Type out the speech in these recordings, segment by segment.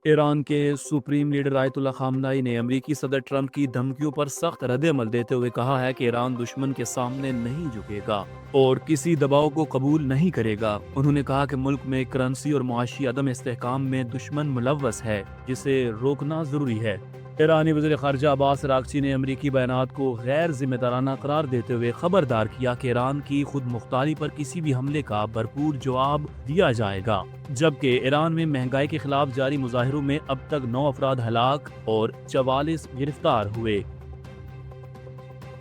Iran के supreme leader ayatollah खामनाई ने अमेरिकी सदर ट्रंप की धमकियों पर सख्त रद्द-ए-अमल देते हुए कहा है कि ईरान दुश्मन के सामने नहीं झुकेगा और किसी दबाव को कबूल नहीं करेगा। उन्होंने कहा कि मुल्क में करेंसी और मुआशी अदम इस्तेहकाम में दुश्मन मुलव्वस है, जिसे रोकना जरूरी है। ईरानी वज़ीर ख़ारिजा अब्बास अराग़ची ने अमरीकी बयानात को गैर जिम्मेदाराना करार देते हुए खबरदार किया कि ईरान की खुद मुख्तारी पर किसी भी हमले का भरपूर जवाब दिया जाएगा। जबकि ईरान में महंगाई के खिलाफ जारी मुजाहिरों में अब तक 9 अफराद हलाक और 44 गिरफ्तार हुए।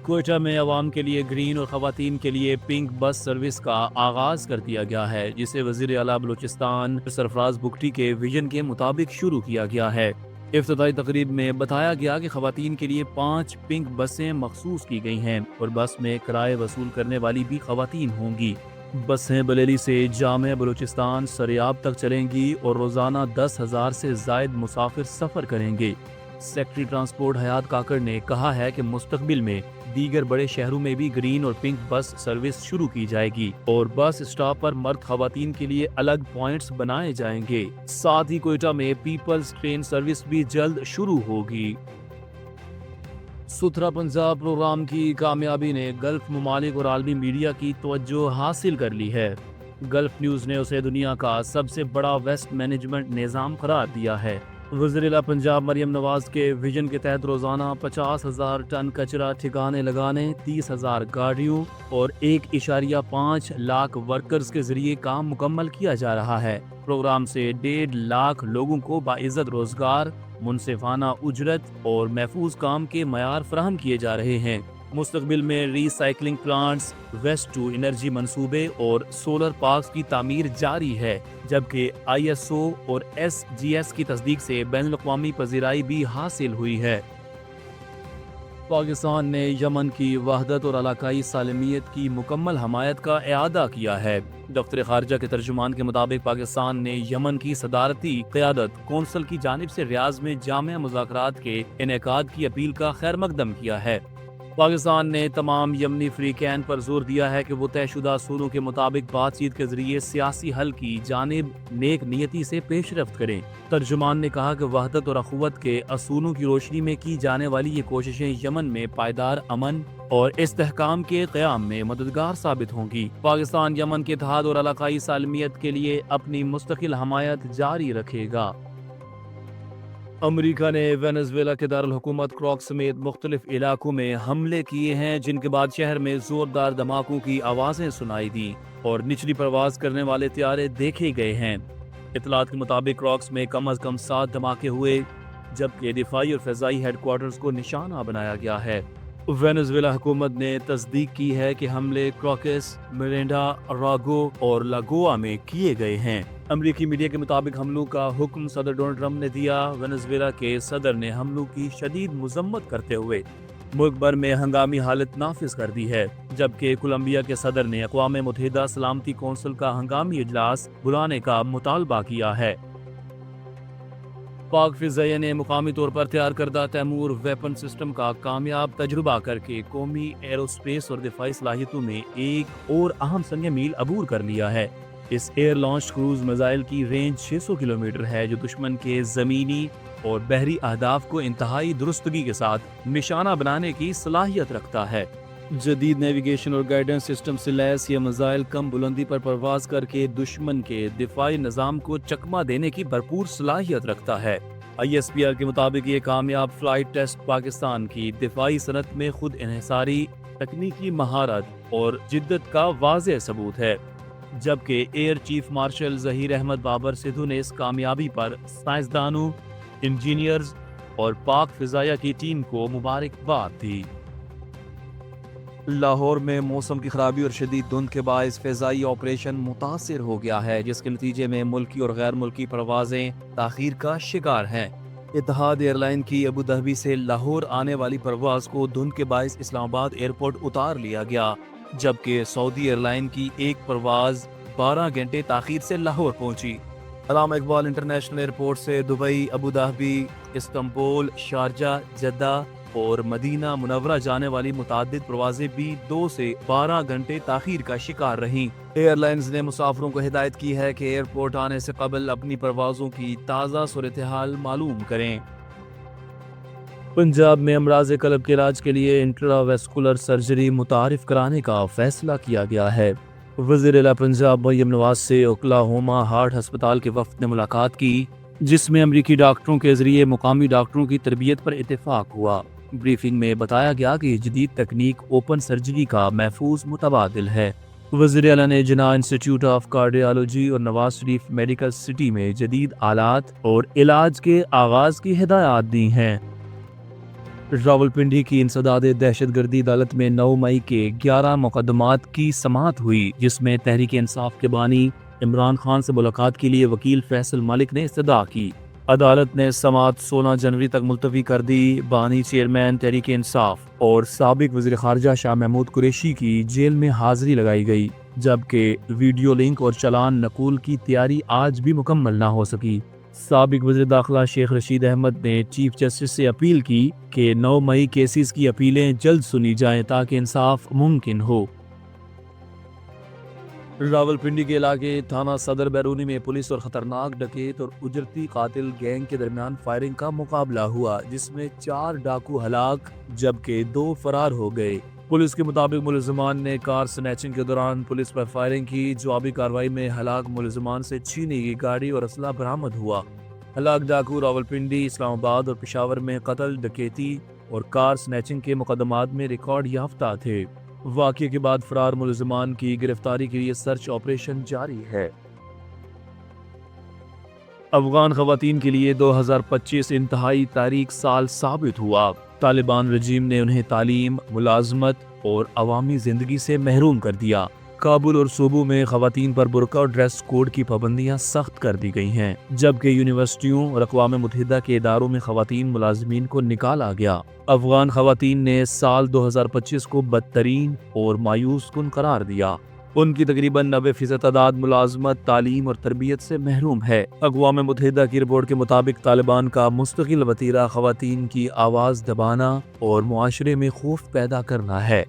कोयटा में अवाम के लिए ग्रीन और खवातीन के लिए पिंक बस सर्विस का आगाज कर दिया गया है, जिसे वज़ीर आला बलूचिस्तान सरफराज बुगटी के विजन के मुताबिक शुरू किया गया है। इफ्तिताई तकरीब में बताया गया कि खवातीन के लिए 5 पिंक बसें मखसूस की गई हैं और बस में किराए वसूल करने वाली भी खवातीन होंगी। बसें बरेली से जामे बलूचिस्तान सरियाब तक चलेंगी और रोजाना 10,000 से जायद मुसाफिर सफर करेंगे। सेक्रेटरी ट्रांसपोर्ट हयात काकड़ ने कहा है कि मुस्तकबिल में दीगर बड़े शहरों में भी ग्रीन और पिंक बस सर्विस शुरू की जाएगी और बस स्टॉप पर मर्द खवातीन के लिए अलग पॉइंट्स बनाए जाएंगे। साथ ही कोयटा में पीपल्स ट्रेन सर्विस भी जल्द शुरू होगी। सुथरा पंजाब प्रोग्राम की कामयाबी ने गल्फ ममालिक और आलमी मीडिया की तवज्जो हासिल कर ली है। गल्फ न्यूज ने उसे दुनिया का सबसे बड़ा वेस्ट मैनेजमेंट निज़ाम करार दिया है। वज़ीर पंजाब मरियम नवाज के विजन के तहत रोजाना 50,000 टन कचरा ठिकाने लगाने, 30,000 गाड़ियों और 1.5 लाख वर्कर्स के जरिए काम मुकम्मल किया जा रहा है। प्रोग्राम से 1.5 लाख लोगों को बाइज्जत रोजगार, मुनसिफाना उजरत और महफूज काम के मयार फराहम किए जा रहे हैं। मुस्तकबिल में recycling plants, waste to energy मंसूबे और सोलर पार्क्स की तामीर जारी है, जबकि ISO और SGS की तस्दीक से बैनुल अक़वामी पज़ीराई भी हासिल हुई है। पाकिस्तान ने यमन की वहदत और इलाकाई सालमियत की मुकम्मल हमायत का इआदा किया है। दफ्तर खारजा के तर्जुमान के मुताबिक पाकिस्तान ने यमन की सदारती क़यादत कौंसल की जानिब से रियाज में जामिया मुज़ाकरात के इनेकाद की अपील का खैर मकदम किया है। पाकिस्तान ने तमाम यमनी फ्रीकैन पर जोर दिया है कि वो तयशुदा असूलों के मुताबिक बातचीत के जरिए सियासी हल की जानिब नेक नियति से पेशरफ्त करें। तर्जुमान ने कहा कि वहदत और अखुवत के असूलों की रोशनी में की जाने वाली ये कोशिशें यमन में पायदार अमन और इस्तेहकाम के क़याम में मददगार साबित होंगी। पाकिस्तान यमन के इत्तेहाद और इलाकाई सालमियत के लिए अपनी मुस्तकिल हमायत जारी रखेगा। अमेरिका ने वेनेजुएला के दारुल हुकूमत क्रॉक समेत मुख्तलिफ इलाकों में हमले किए हैं, जिनके बाद शहर में जोरदार धमाकों की आवाज़ें सुनाई दी और निचली परवाज करने वाले त्यारे देखे गए हैं। इतलात के मुताबिक क्रॉक्स में कम अज कम 7 धमाके हुए, जबकि दिफाई और फ़ज़ाई हेडक्वार्टर्स को निशाना बनाया गया है। वेनेजुएला हुकूमत ने तस्दीक की है कि हमले क्रॉकस, मिरेंडा, रागो और लागोआ में किए गए हैं। अमरीकी मीडिया के मुताबिक हमलों का हुक्म सदर डोनाल्ड ट्रंप ने दिया। वेनेजुएला के सदर ने हमलों की शदीद मजम्मत करते हुए मुल्क भर में हंगामी हालत नाफिज कर दी है, जबकि कोलंबिया के सदर ने अक़वाम मुत्तहिदा सलामती कौंसिल का हंगामी इजलास बुलाने का मुतालबा किया है। पाक फ़िज़ाइया ने मुकामी तौर पर तैयार करदा तैमूर वेपन सिस्टम का कामयाब तजुर्बा करके कौमी एरोस्पेस और दिफाई सलाहियतों में एक और अहम संग मील अबूर कर लिया है। इस एयर लॉन्च क्रूज मिसाइल की रेंज 600 किलोमीटर है, जो दुश्मन के ज़मीनी और बहरी अहदाफ को इंतहाई दुरुस्तगी के साथ निशाना बनाने की सलाहियत रखता है। जदीद नेविगेशन और गाइडेंस सिस्टम से लैस यह मिसाइल कम बुलंदी पर परवाज करके दुश्मन के दिफाई निज़ाम को चकमा देने की भरपूर सलाहियत रखता है। ISPR के मुताबिक ये कामयाब फ्लाइट टेस्ट पाकिस्तान की दिफाई सनत में खुद इन्हिसारी तकनीकी महारत और जिद्दत का वाज़ेह सबूत है, जबकि air chief marshal Zaheer Ahmed Babar Sidhu ने इस कामयाबी पर साइंसदानों, इंजीनियर्स और पाक फ़िज़ाइया की टीम को मुबारकबाद दी। लाहौर में मौसम की खराबी और शदीद धुंध के बायस फ़िज़ाई ऑपरेशन मुतासिर हो गया है, जिसके नतीजे में मुल्की और गैर मुल्की परवाजें ताख़ीर का शिकार हैं। इत्तेहाद एयरलाइन की अबू धाबी से लाहौर आने वाली परवाज को धुंध के बायस इस्लामाबाद एयरपोर्ट उतार लिया गया, जबकि सऊदी एयरलाइन की एक परवाज 12 घंटे ताख़ीर से लाहौर पहुंची। अल्लामा इकबाल इंटरनेशनल एयरपोर्ट से Dubai, Abu Dhabi, Istanbul, Sharjah, Jeddah, اور مدینہ منورہ جانے والی متعدد پروازیں بھی 2 سے 12 گھنٹے تاخیر کا شکار رہیں۔ ایئر لائنز نے مسافروں کو ہدایت کی ہے کہ ایئرپورٹ آنے سے قبل اپنی پروازوں کی تازہ صورتحال معلوم کریں۔ پنجاب میں امراض قلب کے علاج کے لیے انٹرا ویسکولر سرجری متعارف کرانے کا فیصلہ کیا گیا ہے۔ وزیر اعلیٰ پنجاب مریم نواز سے اوکلاہوما ہارٹ ہسپتال کے وفد نے ملاقات کی، جس میں امریکی ڈاکٹروں کے ذریعے مقامی ڈاکٹروں کی تربیت پر اتفاق ہوا۔ بریفنگ میں بتایا گیا کہ جدید تکنیک اوپن سرجری کا محفوظ متبادل ہے۔ وزیر اعلیٰ نے جناح انسٹیٹیوٹ آف کارڈیالوجی اور نواز شریف میڈیکل سٹی میں جدید آلات اور علاج کے آغاز کی ہدایات دی ہیں۔ راولپنڈی کی انسداد دہشت گردی عدالت میں 9 مئی کے 11 مقدمات کی سماعت ہوئی، جس میں تحریک انصاف کے بانی عمران خان سے ملاقات کے لیے وکیل فیصل ملک نے استدعا کی۔ عدالت نے سماعت 16 جنوری تک ملتوی کر دی۔ بانی چیئرمین تحریک انصاف اور سابق وزیر خارجہ شاہ محمود قریشی کی جیل میں حاضری لگائی گئی، جبکہ ویڈیو لنک اور چالان نقول کی تیاری آج بھی مکمل نہ ہو سکی۔ سابق وزیر داخلہ شیخ رشید احمد نے چیف جسٹس سے اپیل کی کہ 9 مئی کیسز کی اپیلیں جلد سنی جائیں تاکہ انصاف ممکن ہو۔ راولپنڈی کے علاقے تھانہ صدر بیرونی میں پولیس اور خطرناک ڈکیت اور اجرتی قاتل گینگ کے درمیان فائرنگ کا مقابلہ ہوا، جس میں 4 ڈاکو ہلاک جبکہ 2 فرار ہو گئے۔ پولیس کے مطابق ملزمان نے کار سنیچنگ کے دوران پولیس پر فائرنگ کی۔ جوابی کارروائی میں ہلاک ملزمان سے چھینی گئی گاڑی اور اسلحہ برآمد ہوا۔ ہلاک ڈاکو راولپنڈی، اسلام آباد اور پشاور میں قتل، ڈکیتی اور کار سنیچنگ کے مقدمات میں ریکارڈ یافتہ تھے۔ واقعے کے بعد فرار ملزمان کی گرفتاری کے لیے سرچ آپریشن جاری ہے۔ افغان خواتین کے لیے 2025 انتہائی تاریک سال ثابت ہوا۔ طالبان رجیم نے انہیں تعلیم، ملازمت اور عوامی زندگی سے محروم کر دیا۔ کابل اور صوبوں میں خواتین پر برقع اور ڈریس کوڈ کی پابندیاں سخت کر دی گئی ہیں، جبکہ یونیورسٹیوں اور اقوام متحدہ کے اداروں میں خواتین ملازمین کو نکالا گیا۔ افغان خواتین نے سال 2025 کو بدترین اور مایوس کن قرار دیا۔ ان کی تقریباً 90% تعداد ملازمت، تعلیم اور تربیت سے محروم ہے۔ اقوام متحدہ کی رپورٹ کے مطابق طالبان کا مستقل وتیرہ خواتین کی آواز دبانا اور معاشرے میں خوف پیدا کرنا ہے۔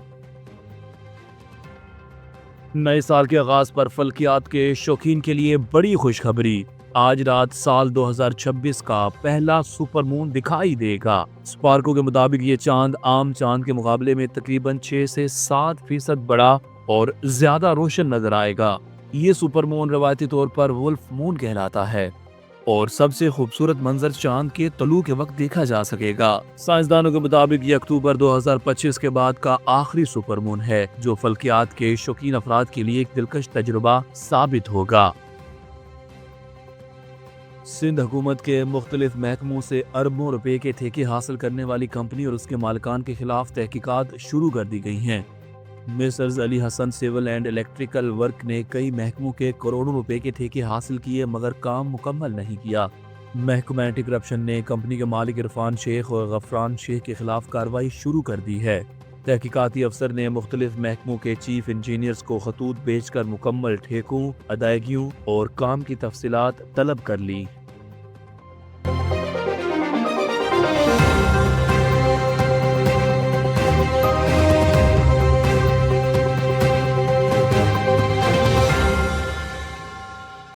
نئے سال کے آغاز پر فلکیات کے شوقین کے لیے بڑی خوشخبری۔ آج رات سال 2026 کا پہلا سپر مون دکھائی دے گا۔ سپارکو کے مطابق یہ چاند عام چاند کے مقابلے میں تقریباً 6 سے 7% بڑا اور زیادہ روشن نظر آئے گا۔ یہ سپر مون روایتی طور پر ولف مون کہلاتا ہے اور سب سے خوبصورت منظر چاند کے طلوع کے وقت دیکھا جا سکے گا۔ سائنسدانوں کے مطابق یہ اکتوبر 2025 کے بعد کا آخری سپر مون ہے، جو فلکیات کے شوقین افراد کے لیے ایک دلکش تجربہ ثابت ہوگا۔ سندھ حکومت کے مختلف محکموں سے اربوں روپے کے ٹھیکے حاصل کرنے والی کمپنی اور اس کے مالکان کے خلاف تحقیقات شروع کر دی گئی ہیں۔ Messrs Ali Hassan civil and electrical work نے کئی محکموں کے کروڑوں روپے کے ٹھیکے حاصل کیے مگر کام مکمل نہیں کیا۔ محکمہ اینٹی کرپشن نے کمپنی کے مالک عرفان شیخ اور غفران شیخ کے خلاف کارروائی شروع کر دی ہے۔ تحقیقاتی افسر نے مختلف محکموں کے چیف انجینئرز کو خطوط بھیج کر مکمل ٹھیکوں، ادائیگیوں اور کام کی تفصیلات طلب کر لی۔